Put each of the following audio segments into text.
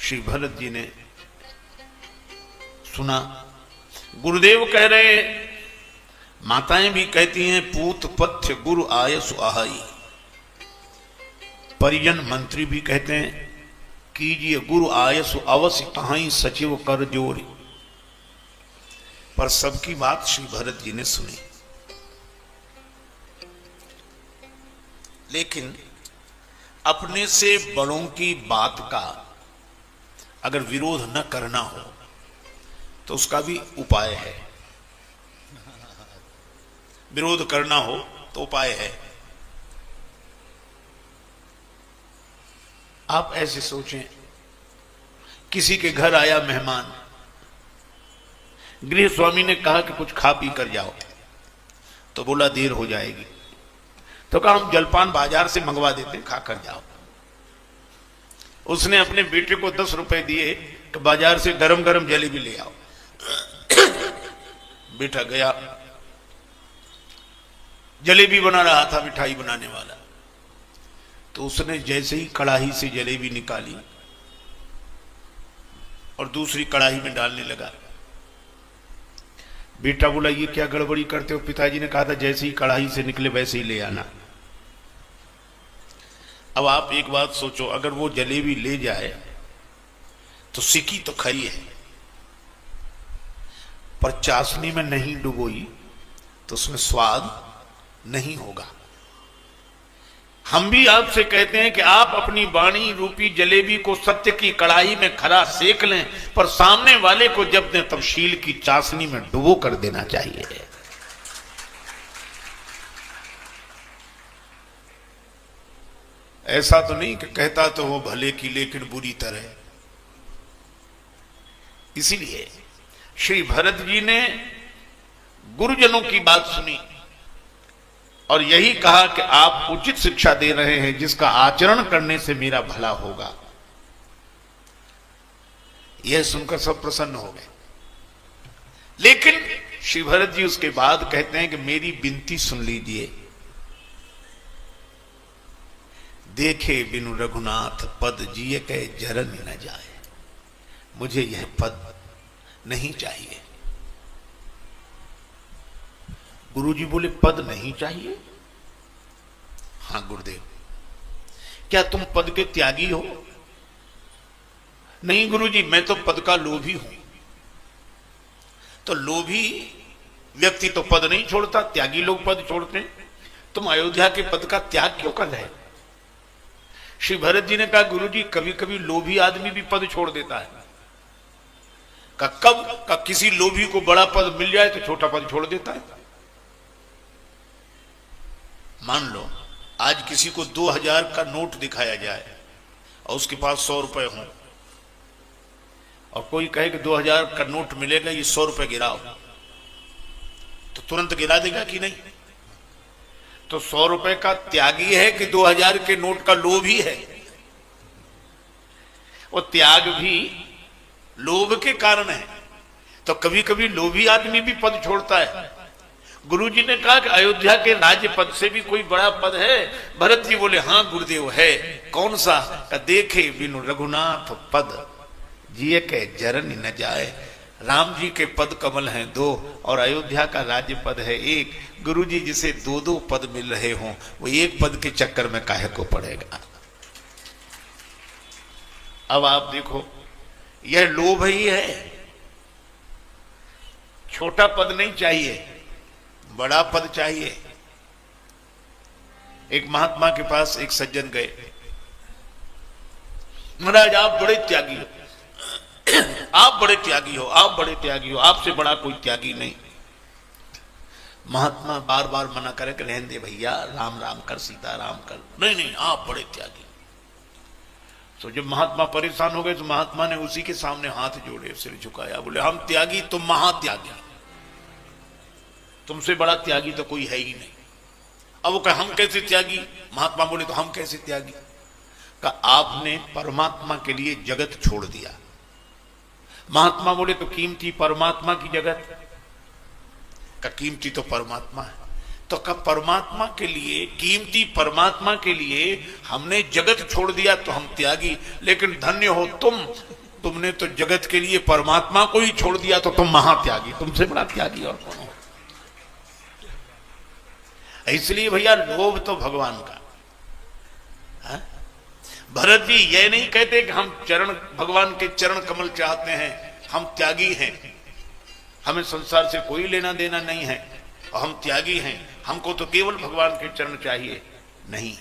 श्री भरत जी ने सुना। गुरुदेव कह रहे, माताएं भी कहती हैं, पूत पथ्य गुरु आयसु आहाई। परिजन मंत्री भी कहते हैं, कीजिए गुरु आयसु अवश्य तहाई सचिव कर जोरी। पर सबकी बात श्री भरत जी ने सुनी, लेकिन अपने से बड़ों की बात का अगर विरोध न करना हो तो उसका भी उपाय है। विरोध करना हो तो उपाय है। आप ऐसे सोचें, किसी के घर आया मेहमान, गृह स्वामी ने कहा कि कुछ खा पी कर जाओ, तो बोला देर हो जाएगी, तो कहा हम जलपान बाजार से मंगवा देते, खा कर जाओ। उसने अपने बेटे को 10 रुपए दिए कि बाजार से गरम गरम जलेबी ले आओ। बेटा गया, जलेबी बना रहा था मिठाई बनाने वाला, तो उसने जैसे ही कढ़ाई से जलेबी निकाली और दूसरी कढ़ाई में डालने लगा, बेटा बोला ये क्या गड़बड़ी करते हो? पिताजी ने कहा था जैसे ही कढ़ाई से निकले वैसे ही ले आना। अब आप एक बात सोचो, अगर वो जलेबी ले जाए तो सिकी तो खरी है, पर चाशनी में नहीं डुबोई तो उसमें स्वाद नहीं होगा। हम भी आपसे कहते हैं कि आप अपनी वाणी रूपी जलेबी को सत्य की कढ़ाई में खरा सेक लें, पर सामने वाले को जब ने तफसील की चाशनी में डुबो कर देना चाहिए। ऐसा तो नहीं कि कहता तो वो भले की लेकिन बुरी तरह। इसीलिए श्री भरत जी ने गुरुजनों की बात सुनी और यही कहा कि आप उचित शिक्षा दे रहे हैं, जिसका आचरण करने से मेरा भला होगा। यह सुनकर सब प्रसन्न हो गए। लेकिन श्री भरत जी उसके बाद कहते हैं कि मेरी विनती सुन लीजिए। देखे बिनु रघुनाथ पद जिए के जरन न जाए। मुझे यह पद नहीं चाहिए। गुरुजी बोले पद नहीं चाहिए? हाँ गुरुदेव। क्या तुम पद के त्यागी हो? नहीं गुरुजी, मैं तो पद का लोभी हूं। तो लोभी व्यक्ति तो पद नहीं छोड़ता, त्यागी लोग पद छोड़ते हैं। तुम अयोध्या के पद का त्याग क्यों कर रहे? श्री भरत जी ने कहा गुरुजी, कभी कभी लोभी आदमी भी पद छोड़ देता है। कब किसी लोभी को बड़ा पद मिल जाए तो छोटा पद छोड़ देता है। मान लो आज किसी को 2000 का नोट दिखाया जाए और उसके पास 100 रुपए हों और कोई कहे कि 2000 का नोट मिलेगा, ये 100 रुपए गिराओ, तो तुरंत गिरा देगा कि नहीं? तो 100 रुपए का त्यागी है कि 2000 के नोट का लोभी है? वो त्याग भी लोभ के कारण है। तो कभी कभी लोभी आदमी भी पद छोड़ता है। गुरुजी ने कहा कि अयोध्या के राज्य पद से भी कोई बड़ा पद है? भरत जी बोले हाँ गुरुदेव है। कौन सा? का देखे बिनु रघुनाथ पद जिए के जरन न जाए। राम जी के पद कमल हैं 2 और अयोध्या का राज्य पद है 1। गुरुजी जिसे 2-2 पद मिल रहे हों, वो एक पद के चक्कर में काहे को पड़ेगा? अब आप देखो, यह लोभ ही है। छोटा पद नहीं चाहिए, बड़ा पद चाहिए। एक महात्मा के पास एक सज्जन गए, महाराज आप बड़े त्यागी हो, आप बड़े त्यागी हो, आप बड़े त्यागी हो, आपसे बड़ा कोई त्यागी नहीं। महात्मा बार बार मना करे कि रहने दे भैया, राम राम कर, सीता राम कर। नहीं नहीं, आप बड़े त्यागी। तो जब महात्मा परेशान हो गए तो महात्मा ने उसी के सामने हाथ जोड़े, सिर झुकाया, बोले हम त्यागी, तुम महात्यागी, तुमसे बड़ा त्यागी तो कोई है ही नहीं। अब वो कहे हम कैसे त्यागी? महात्मा बोले तो हम कैसे त्यागी? का आपने परमात्मा के लिए जगत छोड़ दिया। महात्मा बोले तो कीमती परमात्मा की जगत? का कीमती तो परमात्मा है। तो कब परमात्मा के लिए, कीमती परमात्मा के लिए हमने जगत छोड़ दिया तो हम त्यागी, लेकिन धन्य हो तुमने तो जगत के लिए परमात्मा को ही छोड़ दिया तो तुम महात्यागी, तुमसे बड़ा त्यागी और कौन हो। इसलिए भैया लोभ तो भगवान का। हा? भरत जी ये नहीं कहते कि हम भगवान के चरण कमल चाहते हैं, हम त्यागी हैं, हमें संसार से कोई लेना देना नहीं है और हम त्यागी हैं, हमको तो केवल भगवान के चरण चाहिए। नहीं,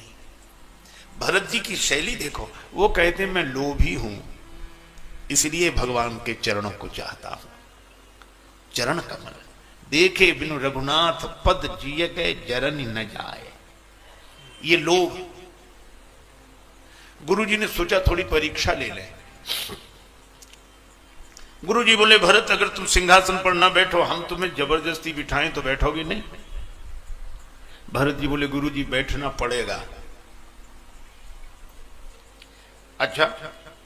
भरत जी की शैली देखो, वो कहते मैं लोभी हूं इसलिए भगवान के चरणों को चाहता हूं। चरण कमल देखे बिनु रघुनाथ पद जिय के जरनी न जाए, ये लोभ। गुरुजी ने सोचा थोड़ी परीक्षा ले लें। गुरुजी बोले भरत अगर तुम सिंहासन पर ना बैठो, हम तुम्हें जबरदस्ती बिठाएं तो बैठोगे नहीं? भरत जी बोले गुरुजी बैठना पड़ेगा। अच्छा,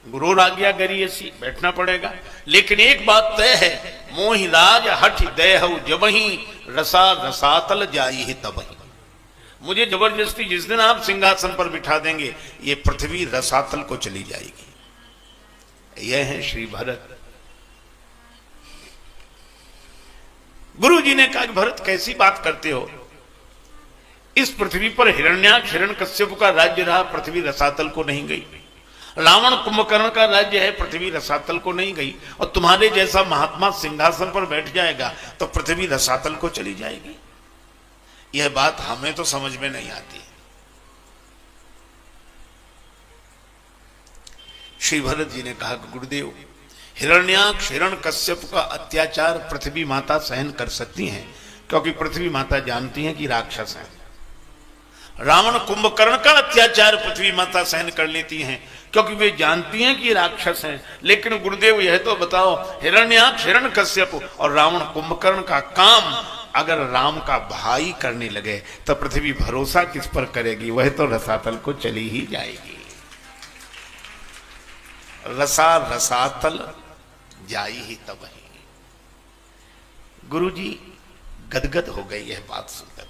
गुरु आज्ञा करी ऐसी बैठना पड़ेगा, लेकिन एक बात तय है, मोहि राज हठ देहु जबहि रसा रसातल जाई है तबहि। मुझे जबरदस्ती जिस दिन आप सिंहासन पर बिठा देंगे, ये पृथ्वी रसातल को चली जाएगी। यह है श्री भरत। गुरु जी ने कहा भरत कैसी बात करते हो, इस पृथ्वी पर हिरण्याक्ष हिरण्यकश्यप का राज्य रहा, पृथ्वी रसातल को नहीं गई। रावण कुंभकर्ण का राज्य है, पृथ्वी रसातल को नहीं गई। और तुम्हारे जैसा महात्मा सिंहासन पर बैठ जाएगा तो पृथ्वी रसातल को चली जाएगी। यह बात हमें तो समझ में नहीं आती। श्री भरत जी ने कहा गुरुदेव, हिरण्याक्ष हिरण्यकश्यप का अत्याचार पृथ्वी माता सहन कर सकती हैं, क्योंकि पृथ्वी माता जानती हैं कि राक्षस हैं। रावण कुंभकर्ण का अत्याचार पृथ्वी माता सहन कर लेती हैं, क्योंकि वे जानती हैं कि राक्षस हैं। लेकिन गुरुदेव यह तो बताओ, हिरण्याक्ष हिरण्यकश्यप और रावण कुंभकर्ण का काम अगर राम का भाई करने लगे तो पृथ्वी भरोसा किस पर करेगी? वह तो रसातल को चली ही जाएगी। रसा रसातल जाई ही तब ही। गुरु जी गदगद हो गई यह बात सुनकर।